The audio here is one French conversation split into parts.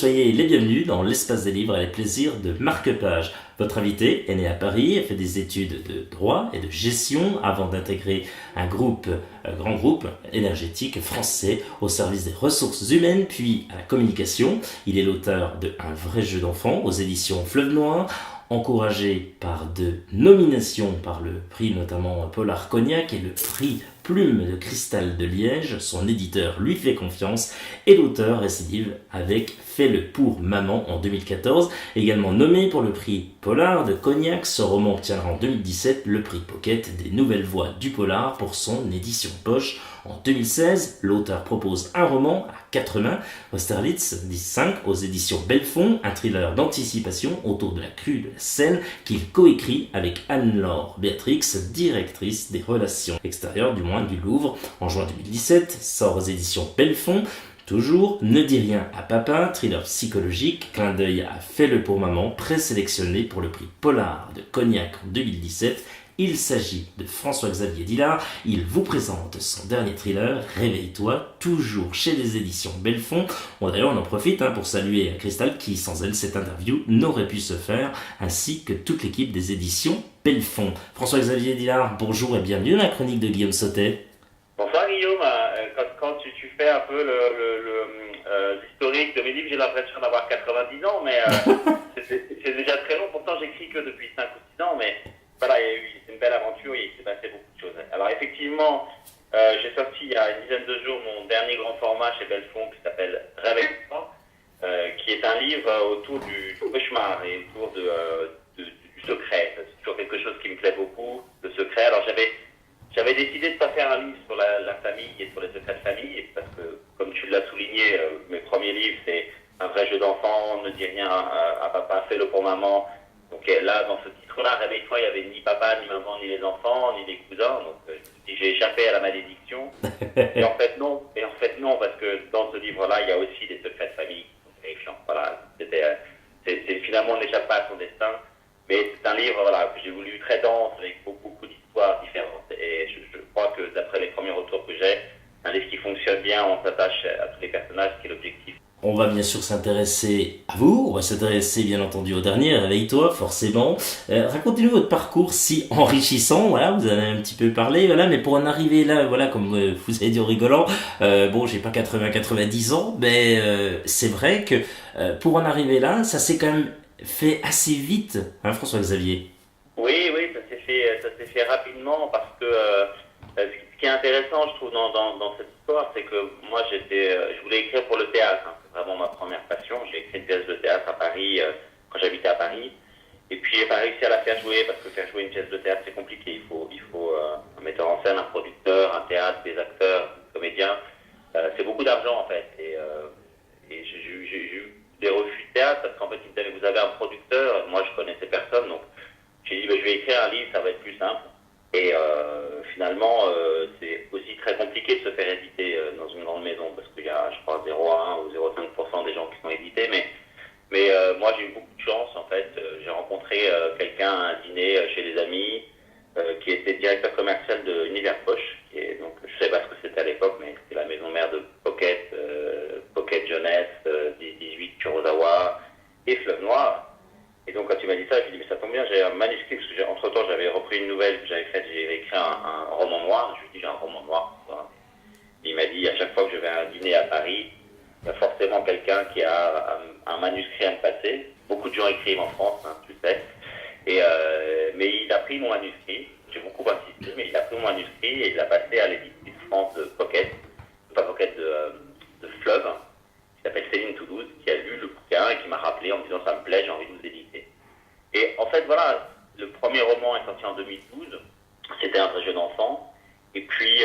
soyez les bienvenus dans l'espace des livres avec plaisir de Marc Page. Votre invité est né à Paris, a fait des études de droit et de gestion avant d'intégrer un grand groupe énergétique français au service des ressources humaines puis à la communication. Il est l'auteur de Un vrai jeu d'enfant aux éditions Fleuve Noir, encouragé par 2 nominations par le prix notamment Polar Cognac et le prix Plume de Cristal de Liège. Son éditeur lui fait confiance et l'auteur récidive avec Fais-le pour maman en 2014. Également nommé pour le prix Polar de Cognac, ce roman obtiendra en 2017 le prix Pocket des nouvelles voix du polar pour son édition poche. En 2016, l'auteur propose un roman à 4 mains, Austerlitz 10-5 aux éditions Belfond, un thriller d'anticipation autour de la crue de la Seine qu'il coécrit avec Anne-Laure Béatrix, directrice des relations extérieures du Louvre. En juin 2017, sort aux éditions Belfond toujours Ne dis rien à papa, thriller psychologique, clin d'œil à Fais-le pour maman, présélectionné pour le prix Polar de Cognac en 2017. Il s'agit de François-Xavier Dillard. Il vous présente son dernier thriller, Réveille-toi, toujours chez les éditions Belfond. D'ailleurs, on en profite pour saluer Cristal qui, sans elle, cette interview n'aurait pu se faire, ainsi que toute l'équipe des éditions Belfond. François-Xavier Dillard, bonjour et bienvenue dans la chronique de Guillaume Sautet. Bonsoir Guillaume, quand tu fais un peu l'historique de mes livres, j'ai l'impression d'avoir 90 ans, mais c'est déjà très long, pourtant j'écris que depuis 5 ou 6 ans, mais voilà, c'est une belle aventure, il s'est passé beaucoup de choses. Alors effectivement, j'ai sorti il y a une dizaine de jours mon dernier grand format chez Belfond qui s'appelle Réveille-toi, qui est un livre autour du cauchemar et autour du secret. C'est toujours quelque chose qui me plaît beaucoup, le secret. Alors j'avais décidé de ne pas faire un livre sur la famille et sur les secrets de famille, parce que, comme tu l'as souligné, mes premiers livres, c'est Un vrai jeu d'enfant, Ne dis rien à papa, Fais-le pour maman. Donc là, dans ce titre-là, Réveille-toi, il n'y avait ni papa, ni maman, ni les enfants, ni les cousins. Donc je me suis dit, j'ai échappé à la malédiction. Et en fait, non. Parce que dans ce livre-là, il y a aussi des secrets de famille qui sont terrifiants. Voilà, finalement, on n'échappe pas à son destin. Mais c'est un livre que j'ai voulu très dense, avec beaucoup d'histoires différentes. Et je crois que d'après les premiers retours que j'ai, un livre qui fonctionne bien, on s'attache à tous les personnages, ce qui est l'objectif. On va bien sûr s'intéresser à vous, on va s'intéresser bien entendu au dernier, Réveille-toi, forcément. Racontez-nous votre parcours si enrichissant, voilà, vous en avez un petit peu parlé, voilà, mais pour en arriver là, voilà, comme vous avez dit en rigolant, bon, j'ai pas 90 ans, mais c'est vrai que pour en arriver là, ça s'est quand même fait assez vite, François-Xavier? Oui, ça s'est fait rapidement parce que ce qui est intéressant, je trouve, dans cette histoire, c'est que moi, je voulais écrire pour le théâtre. C'est vraiment ma première passion. J'ai écrit une pièce de théâtre à Paris quand j'habitais à Paris. Et puis, j'ai pas réussi à la faire jouer parce que faire jouer une pièce de théâtre, c'est compliqué. Il faut un metteur en scène, un producteur, un théâtre, des acteurs, des comédiens. C'est beaucoup d'argent, en fait. Et j'ai eu des refus de théâtre parce qu'en fait, ils me disaient, vous avez un producteur. Moi, je connaissais personne, donc j'ai dit, je vais écrire un livre, ça va être plus simple. Et finalement, c'est aussi très compliqué de se faire éditer dans une grande maison, parce qu'il y a, je crois, 0,1 ou 0,5% des gens qui sont édités. Mais moi, j'ai eu beaucoup de chance, en fait. J'ai rencontré quelqu'un à un dîner chez des amis, qui était directeur commercial de Univers Poche. Donc, je ne savais pas ce que c'était à l'époque, mais c'était la maison mère de Pocket, Pocket Jeunesse, 18 Kurosawa et Fleuve Noir. Et donc, quand tu m'as dit ça, je me suis dit, mais ça tombe bien, j'ai un manuscrit, parce que entre-temps, j'avais repris une nouvelle que j'avais faite, j'ai écrit un roman noir. Je lui ai dit, j'ai un roman noir. Voilà. Il m'a dit, à chaque fois que je vais à un dîner à Paris, il y a forcément quelqu'un qui a un manuscrit à me passer. Beaucoup de gens écrivent en France, tu sais. Mais il a pris mon manuscrit, j'ai beaucoup insisté, mais il a pris mon manuscrit et il l'a passé à l'éditrice France de Pocket, pas Pocket de Fleuve, qui s'appelle Céline Toulouse, qui a lu le bouquin et qui m'a rappelé en me disant, ça me plaît, j'ai envie de vous éditer. Et en fait, voilà, le premier roman est sorti en 2012, c'était Un vrai jeu d'enfant. Et puis,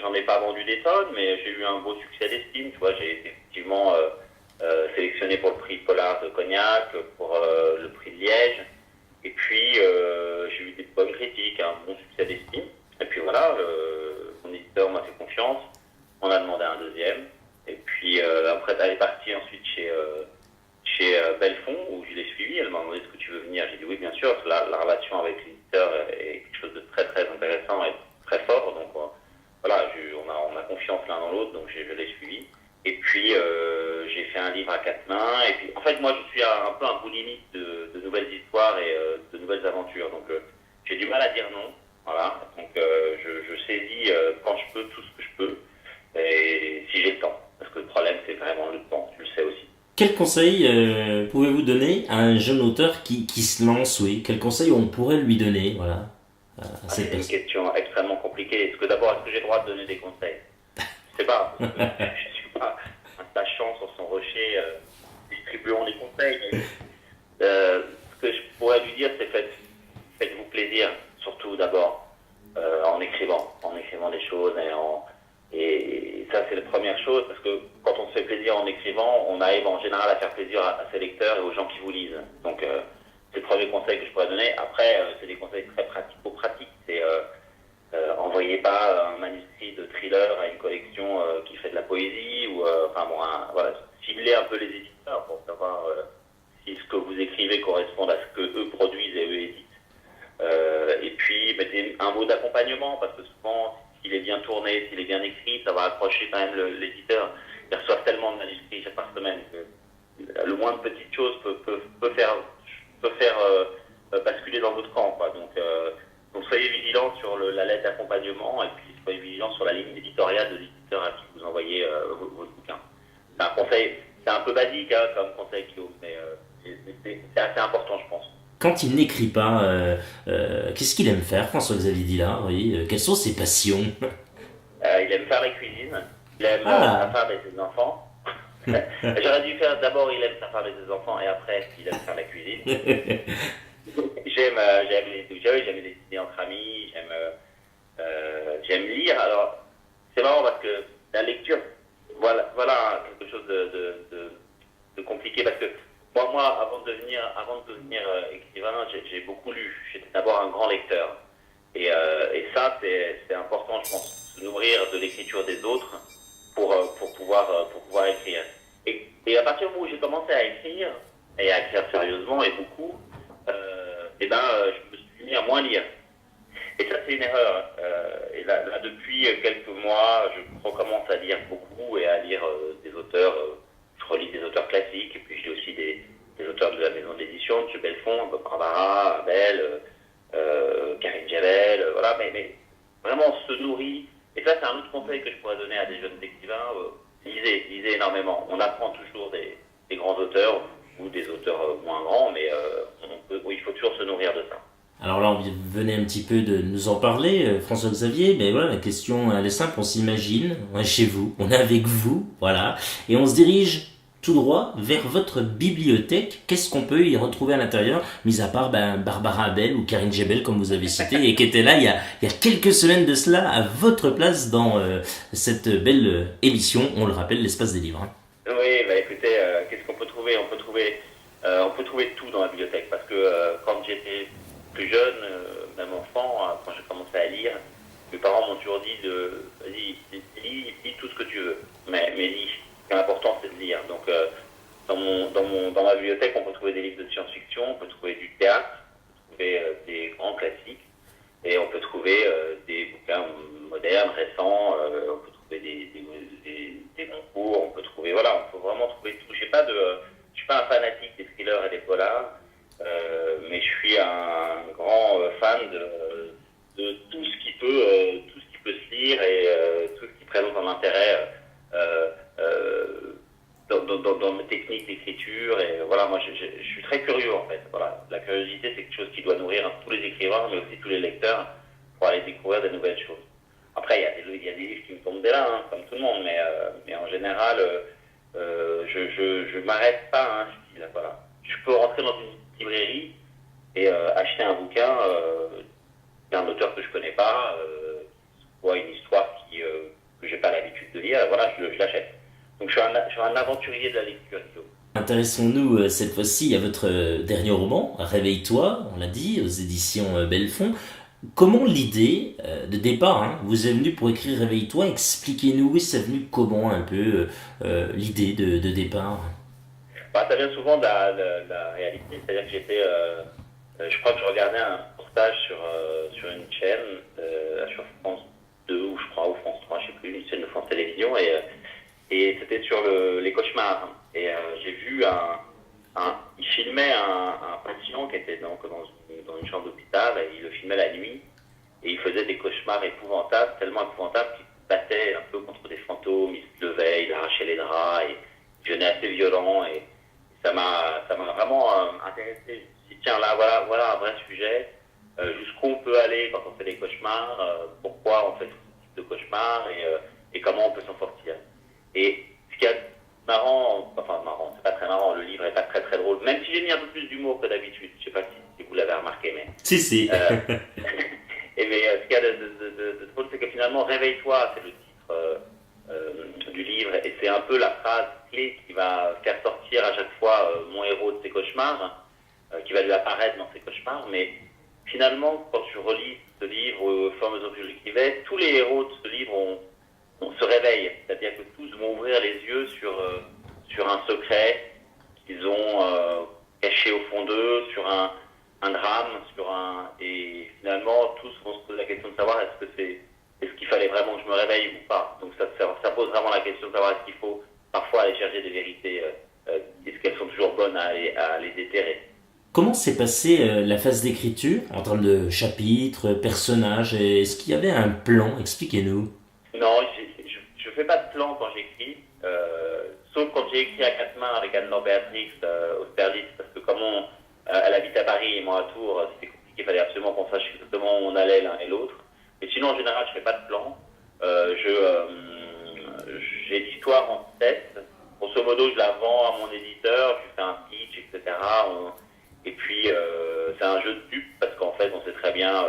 j'en ai pas vendu des tonnes, mais j'ai eu un beau succès d'estime. Tu vois, j'ai été effectivement sélectionné pour le prix Polar de Cognac, pour le prix de Liège. Et puis, j'ai eu des bonnes critiques, un bon succès d'estime. Et puis voilà, mon éditeur m'a fait confiance. On a demandé un deuxième. Et puis, après, elle est partie ensuite chez Belfond, où je l'ai suivi. Elle m'a demandé, est-ce que tu veux venir? J'ai dit oui, bien sûr. La relation avec l'éditeur est quelque chose de très très intéressant et très fort. Donc voilà, on a confiance l'un dans l'autre, donc je l'ai suivi. Et puis, j'ai fait un livre à quatre mains. Et puis, en fait, moi, je suis un peu un boulimiste de nouvelles histoires et de nouvelles aventures. Donc, j'ai du mal à dire non. Voilà. Donc, je saisis quand je peux tout ce que je peux. Et si j'ai le temps. Parce que le problème, c'est vraiment le temps. Tu le sais aussi. Quel conseil pouvez-vous donner à un jeune auteur qui se lance, oui? Quel conseil on pourrait lui donner, voilà, à Ah, cette c'est une personne? question extrêmement compliquée. Est-ce que d'abord, est-ce que j'ai le droit de donner des conseils? Je sais pas. Parce que je suis pas un sachant sur son rocher distribuant les conseils. Mais, ce que je pourrais lui dire, c'est faites-vous plaisir, surtout d'abord, en écrivant des choses et ça c'est la première chose parce que quand on se fait plaisir en écrivant, on arrive en général à faire plaisir à ses lecteurs et aux gens qui vous lisent. Donc c'est le premier conseil que je pourrais donner. Après, c'est des conseils très pratico-pratiques. C'est envoyez pas un manuscrit de thriller à une collection qui fait de la poésie ou enfin bon, voilà, ciblez un peu les éditeurs pour savoir si ce que vous écrivez correspond à ce que eux produisent et eux éditent. Et puis mettez un mot d'accompagnement parce que souvent, s'il est bien tourné, s'il est bien écrit, ça va accrocher quand même l'éditeur. Ils reçoivent tellement de manuscrits par semaine que le moins de petites choses peut faire basculer dans votre camp, quoi. Donc soyez vigilants sur la lettre d'accompagnement et puis soyez vigilants sur la ligne éditoriale de l'éditeur à qui vous envoyez votre bouquin. C'est un conseil, c'est un peu basique hein, comme conseil Guillaume, mais c'est assez important je pense. Quand il n'écrit pas, qu'est-ce qu'il aime faire, François-Xavier Dillard, oui? Quelles sont ses passions? Il aime faire la cuisine, il aime sa Ah. femme et ses enfants. J'aurais dû faire d'abord il aime sa femme et ses enfants et après il aime faire la cuisine. J'aime dessiner entre amis, j'aime lire. Alors, c'est marrant parce que la lecture, voilà quelque chose de compliqué parce que moi avant de devenir écrivain, j'ai beaucoup lu. J'étais d'abord un grand lecteur. Et ça, c'est important, je pense, se nourrir de l'écriture des autres pour pouvoir écrire. Et à partir du moment où j'ai commencé à écrire, et à écrire sérieusement et beaucoup, je me suis mis à moins lire. Et ça, c'est une erreur. Et là, depuis quelques mois, je recommence à lire beaucoup et à lire des auteurs. Je relis des auteurs classiques et puis je lis aussi des auteurs de la maison d'édition, M. Belfond, Barbara, Abel, Karine Javel, voilà. Mais vraiment, on se nourrit. Et ça, c'est un autre conseil que je pourrais donner à des jeunes écrivains. Lisez énormément. On apprend toujours des grands auteurs ou des auteurs moins grands, mais il faut toujours se nourrir de ça. Alors là, on venait un petit peu de nous en parler, François-Xavier, mais voilà, la question, elle est simple, on s'imagine, on est chez vous, on est avec vous, voilà, et on se dirige tout droit vers votre bibliothèque. Qu'est-ce qu'on peut y retrouver à l'intérieur, mis à part Barbara Abel ou Karine Jebel, comme vous avez cité, et qui était là il y a quelques semaines de cela, à votre place dans cette belle émission, on le rappelle, l'Espace des Livres. Hein. Oui, bah écoutez, qu'est-ce qu'on peut trouver? On peut trouver tout dans la bibliothèque parce que quand j'étais plus jeune, même enfant, quand j'ai commencé à lire, mes parents m'ont toujours dit vas-y, lis tout ce que tu veux, mais lis. Ce qui est important, c'est de lire. Donc, dans ma bibliothèque, on peut trouver des livres de science-fiction, on peut trouver du théâtre, on peut trouver des grands classiques, et on peut trouver des bouquins modernes, récents, on peut trouver des concours, on peut trouver, voilà, on peut vraiment trouver tout. Je suis pas un fanatique des thrillers et des polars, mais je suis un grand fan de tout ce qui peut se lire et tout ce qui présente un intérêt dans mes techniques d'écriture. Et voilà, moi, je suis très curieux en fait. Voilà, la curiosité, c'est quelque chose qui doit nourrir tous les écrivains, mais aussi tous les lecteurs, pour aller découvrir de nouvelles choses. Après, il y a des livres qui me tombent des là, hein, comme tout le monde, mais en général, je m'arrête pas à un style. Voilà. Je peux rentrer dans une librairie et acheter un bouquin d'un auteur que je connais pas, ou une histoire que j'ai pas l'habitude de lire. Voilà, je l'achète. Donc je suis un aventurier de la lecture. Intéressons-nous cette fois-ci à votre dernier roman, Réveille-toi, on l'a dit, aux éditions Belfond. Comment l'idée de départ vous est venue pour écrire Réveille-toi? Expliquez-nous, oui, c'est venu comment un peu l'idée de départ? Bah, ça vient souvent de la réalité, c'est-à-dire que je crois que je regardais un reportage sur une chaîne, sur France 2 ou je crois, ou France 3, je sais plus, une chaîne de France Télévisions, et c'était sur les cauchemars. Et j'ai vu il filmait un patient qui était donc dans une chambre d'hôpital, et il le filmait la nuit, et il faisait des cauchemars épouvantables, tellement épouvantables qu'il se battait un peu contre des fantômes, il se levait, il arrachait les draps, et il devenait assez violent, et ça m'a vraiment intéressé. Je me suis dit, tiens, là, voilà un vrai sujet, jusqu'où on peut aller quand on fait des cauchemars, pourquoi on fait ce type de cauchemars, et comment on peut s'en sortir. Et ce qui est marrant, c'est pas très marrant, le livre est pas très très drôle, même si j'ai mis un peu plus d'humour que d'habitude, je sais pas si vous l'avez remarqué, mais... Si. Mais ce qu'il y a de drôle, c'est que finalement, Réveille-toi, c'est le titre du livre, et c'est un peu la phrase clé qui va faire sortir à chaque fois mon héros de ses cauchemars, qui va lui apparaître dans ses cauchemars, mais finalement, quand je relis ce livre, au fur et à mesure que je l'écrivais, tous les héros de ce livre on se réveille, c'est-à-dire que tous vont ouvrir les yeux sur un secret qu'ils ont caché au fond d'eux, sur un drame, et finalement tous vont se poser la question de savoir est-ce qu'il fallait vraiment que je me réveille ou pas. Donc ça pose vraiment la question de savoir est-ce qu'il faut parfois aller chercher des vérités, est-ce qu'elles sont toujours bonnes à les déterrer. Comment s'est passée la phase d'écriture en termes de chapitres, personnages? Est-ce qu'il y avait un plan? Expliquez-nous. Non, je fais pas de plan quand j'écris, sauf quand j'ai écrit à quatre mains avec Anne-Laure Béatrix Austerlitz, parce que comme elle habite à Paris et moi à Tours, c'était compliqué, il fallait absolument qu'on sache exactement où on allait l'un et l'autre. Mais sinon, en général, je fais pas de plan. J'ai l'histoire en tête. Grosso modo, je la vends à mon éditeur, je fais un pitch, etc. Et puis, c'est un jeu de pub, parce qu'en fait, on sait très bien,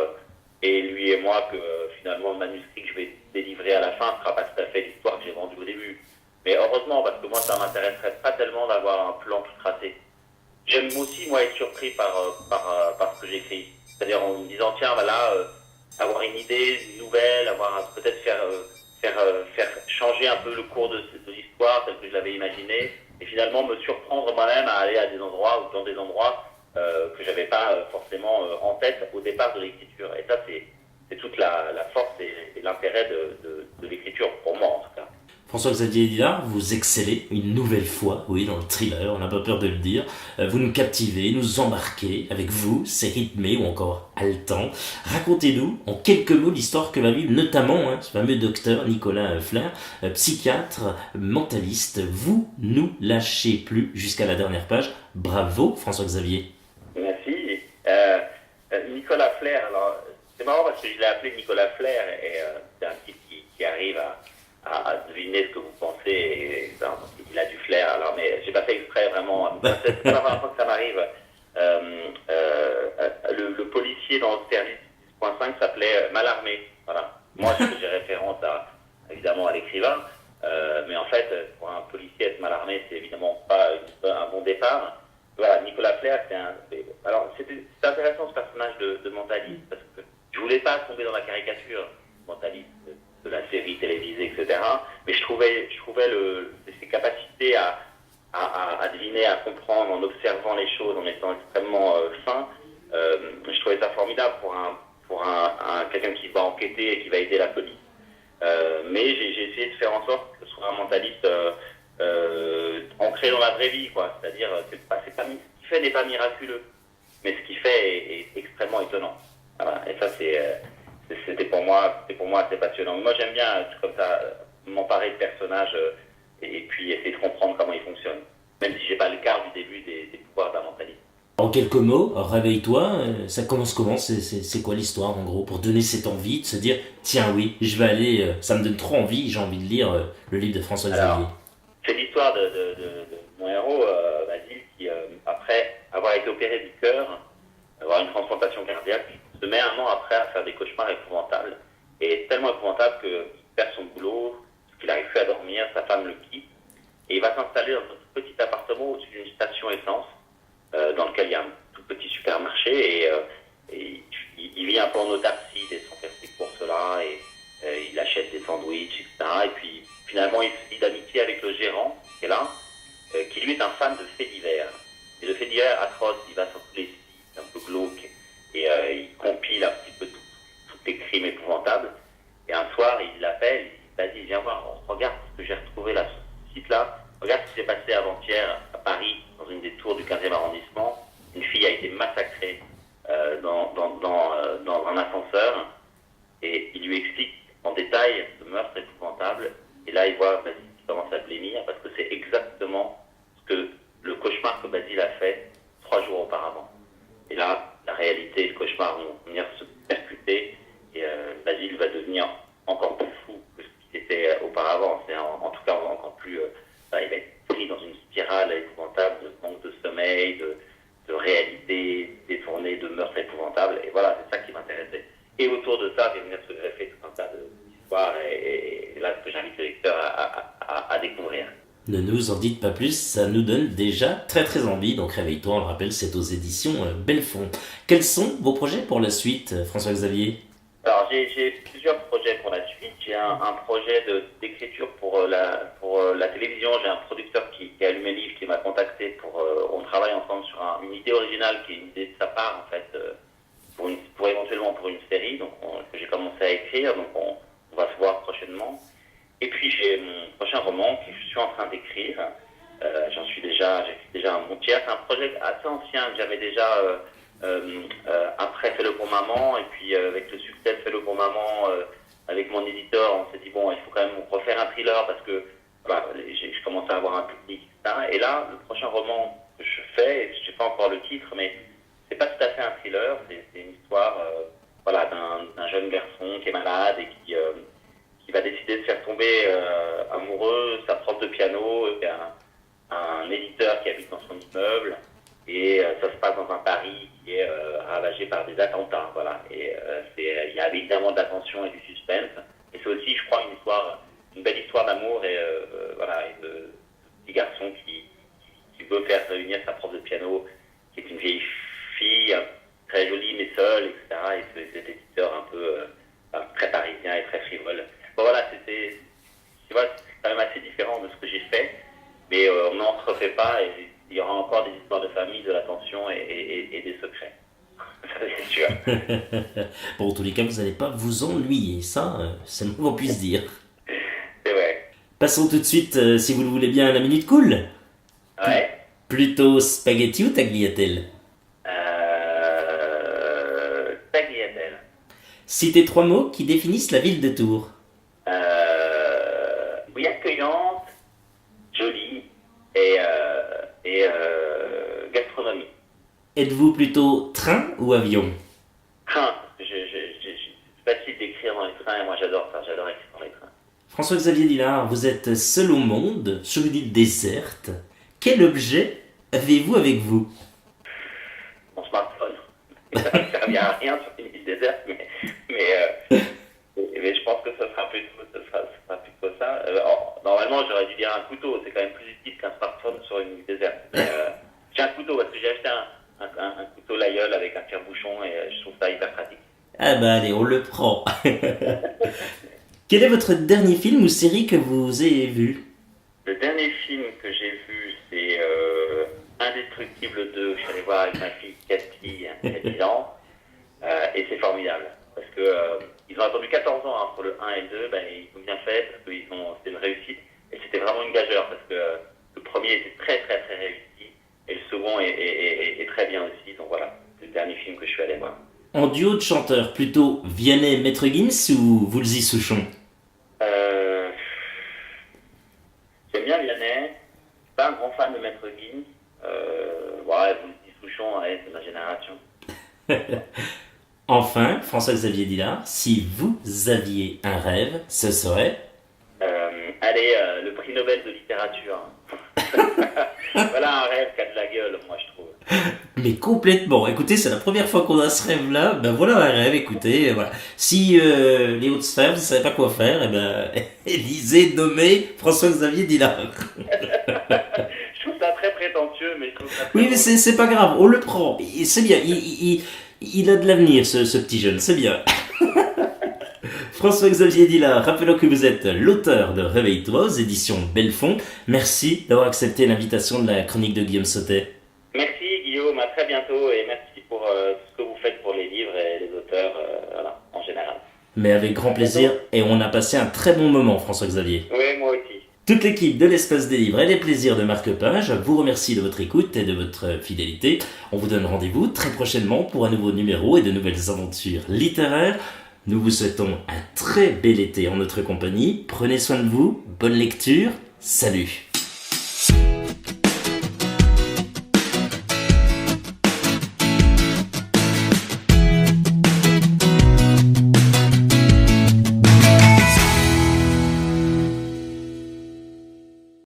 et lui et moi, que finalement, le manuscrit que je vais délivrer à la fin ne sera pas tout à fait l'histoire que j'ai vendue au début. Mais heureusement, parce que moi, ça m'intéresserait pas tellement d'avoir un plan tout tracé. J'aime aussi, moi, être surpris par ce que j'écris. C'est-à-dire en me disant, tiens, voilà, avoir une idée, une nouvelle, peut-être faire changer un peu le cours de l'histoire tel que je l'avais imaginé, et finalement me surprendre moi-même à aller à des endroits ou dans des endroits que j'avais pas forcément en tête au départ de l'écriture. Et ça, c'est toute la force et l'intérêt de l'écriture, pour moi en tout cas. François-Xavier Hédard, vous excellez une nouvelle fois, oui, dans le thriller, on n'a pas peur de le dire. Vous nous captivez, nous embarquez avec vous, c'est rythmé ou encore haletant. Racontez-nous en quelques mots l'histoire que va vivre notamment ce fameux docteur Nicolas Flair, psychiatre, mentaliste. Vous nous lâchez plus jusqu'à la dernière page. Bravo François-Xavier. Merci. Nicolas Flair, alors c'est marrant parce que je l'ai appelé Nicolas Flair, et c'est un type qui arrive à deviner ce que vous pensez, et il a du flair, alors, mais j'ai pas fait exprès vraiment, c'est pas la première fois que ça m'arrive. Le policier dans le service 10.5 s'appelait Mallarmé, voilà. Moi je faisais référence évidemment à l'écrivain, mais en fait pour un policier être Mallarmé, c'est évidemment pas un bon départ. Voilà, Nicolas Flair, alors c'est intéressant ce personnage de mentaliste, parce que je voulais pas tomber dans la caricature mentaliste de la série télévisée, etc. Mais je trouvais ses capacités à deviner, à comprendre, en observant les choses, en étant extrêmement fin. Je trouvais ça formidable pour quelqu'un qui va enquêter et qui va aider la police. Mais j'ai essayé de faire en sorte que ce soit un mentaliste ancré dans la vraie vie, quoi. C'est-à-dire, ce qu'il fait n'est pas miraculeux, mais ce qu'il fait est extrêmement étonnant. Voilà. Et ça, c'était pour moi assez passionnant. Moi, j'aime bien, comme ça, m'emparer de personnages et puis essayer de comprendre comment ils fonctionnent, même si j'ai pas le quart du début des pouvoirs d'un mentaliste. En quelques mots, réveille-toi, ça commence comment? C'est quoi l'histoire en gros? Pour donner cette envie de se dire, tiens oui, je vais aller, ça me donne trop envie, j'ai envie de lire le livre de François-Xavier. C'est l'histoire de mon héros, Basile, qui, après avoir été opéré du cœur, avoir une transplantation cardiaque, se met un an après à faire des cauchemars épouvantables. Et tellement épouvantable qu'il perd son boulot, qu'il n'arrive plus à dormir, sa femme le quitte. Et il va s'installer dans un petit appartement au-dessus d'une station essence, dans lequel il y a un tout petit supermarché. Et il vit un peu en autarcie, il descend faire ses courses-là, et il achète des sandwichs, etc. Et puis finalement, il se lie d'amitié avec le gérant, qui est là, qui lui est un fan de faits divers. Et le fait divers atroce, il va sur tous les sites, un peu glauques, et il compile un petit peu tous les crimes épouvantables. Et un soir, il l'appelle, il dit, vas-y, viens voir, regarde ce que j'ai retrouvé là site-là. Regarde ce qui s'est passé avant-hier à Paris, dans une des tours du 15e arrondissement. Une fille a été massacrée dans un ascenseur. Et il lui explique en détail ce meurtre épouvantable. Et là, il voit Basile qui commence à blêmir parce que c'est exactement ce que le cauchemar que Basile a fait 3 jours auparavant. Et là, la réalité et le cauchemar vont venir se percuter. Et Basile va devenir encore plus fou que ce qu'il était auparavant. C'est en tout cas encore plus... il va être pris dans une spirale épouvantable de manque de sommeil, de réalité détournée, de meurtre épouvantable. Et voilà, c'est ça qui m'intéressait. Et autour de ça, vient venir se greffer tout un tas d'histoires. Et là, ce que j'invite le lecteur à découvrir. Ne nous en dites pas plus, ça nous donne déjà très très envie. Donc réveille-toi, on le rappelle, c'est aux éditions Belfond. Quels sont vos projets pour la suite, François-Xavier ? Alors j'ai plusieurs projets pour la suite. J'ai un projet d'écriture pour la télévision. J'ai un producteur qui a allumé le livre, qui m'a contacté on travaille ensemble sur une idée originale qui est une idée de sa part en fait, pour éventuellement pour une série que j'ai commencé à écrire. Donc on va se voir prochainement. Et puis j'ai mon prochain roman que je suis en train d'écrire. J'écris déjà un bon tiers. C'est un projet assez ancien que j'avais déjà après Fais-le pour maman, et puis avec le succès de Fais-le pour maman, avec mon éditeur, on s'est dit bon, il faut quand même refaire un thriller parce que voilà, je commence à avoir un public, etc. Et là, le prochain roman que je fais, je sais pas encore le titre, mais c'est pas tout à fait un thriller, c'est une histoire d'un jeune garçon qui est malade et qui va décider de faire tomber amoureux sa prof de piano et un éditeur qui habite dans son immeuble. Et ça se passe dans un Paris qui est ravagé par des attentats, voilà. Et il y a évidemment de la tension et du suspense. Et c'est aussi, je crois, une belle histoire d'amour et de petit garçon qui veut faire réunir sa prof de piano, qui est une vieille fille, très jolie mais seule, etc. Et cet éditeur un peu très parisien et très frivole. Bon voilà, c'est quand même assez différent de ce que j'ai fait, mais on n'en refait pas. Et il y aura encore des histoires de famille, de la tension et des secrets. Ça, c'est sûr. Bon, en tous les cas, vous n'allez pas vous ennuyer. Ça, c'est le moins qu'on puisse dire. C'est vrai. Passons tout de suite, si vous le voulez bien, à la minute cool. Ouais. Plutôt spaghetti ou tagliatelle ? Tagliatelle. Citez 3 mots qui définissent la ville de Tours. Oui, accueillante, jolie et gastronomie. Êtes-vous plutôt train ou avion ? Train. C'est facile d'écrire dans les trains et moi j'adore ça. J'adore écrire dans les trains. François-Xavier Dillard, vous êtes seul au monde, sur une île déserte. Quel objet avez-vous avec vous ? Mon smartphone. Ça ne servait à rien sur une île déserte, mais je pense que ça sera plutôt ça. Normalement, j'aurais dû dire un couteau. C'est quand même plus utile qu'un smartphone sur une île déserte. Mais, j'ai un couteau parce que j'ai acheté un couteau Laïeul avec un tire-bouchon et je trouve ça hyper pratique. Ah bah allez, on le prend. Quel est votre dernier film ou série que vous ayez vu ? Le dernier film que j'ai vu, c'est Indestructible 2. Je suis allé voir avec ma fille Cathy, il y a 10 ans. Et c'est formidable. Parce que ils ont attendu 14 ans entre le 1 et le 2. Ben, ils ont bien fait parce que c'était une réussite. Et c'était vraiment une gageure parce que le premier était très très très réussi. Et le second est très bien aussi. Donc voilà, c'est le dernier film que je suis allé voir. En duo de chanteurs, plutôt Vianney Maître Gims ou Woolsey Souchon ? J'aime bien Vianney. Je suis pas un grand fan de Maître Gims. Woolsey Souchon, c'est ma génération. Enfin, François-Xavier Dillard, si vous aviez un rêve, ce serait ? Le prix Nobel de littérature. Voilà un rêve qui a de la gueule, moi je trouve. Mais complètement. Écoutez, c'est la première fois qu'on a ce rêve-là. Ben voilà un rêve, écoutez. Voilà. Si les hautes sphères, vous ne savez pas quoi faire, Élysée nommé François-Xavier Dillard. Je trouve ça très prétentieux, mais je trouve ça très Oui, mais c'est pas grave, on le prend. C'est bien, il a de l'avenir, ce petit jeune, c'est bien. François-Xavier Dillard, rappelons que vous êtes l'auteur de Réveille-toi aux éditions Belfond. Merci d'avoir accepté l'invitation de la chronique de Guillaume Sautet. Merci Guillaume, à très bientôt et merci pour tout ce que vous faites pour les livres et les auteurs en général. Mais avec grand plaisir, et on a passé un très bon moment, François-Xavier. Oui, moi aussi. Toute l'équipe de l'Espace des Livres et les plaisirs de marque-page vous remercie de votre écoute et de votre fidélité. On vous donne rendez-vous très prochainement pour un nouveau numéro et de nouvelles aventures littéraires. Nous vous souhaitons un très bel été en notre compagnie. Prenez soin de vous, bonne lecture, salut!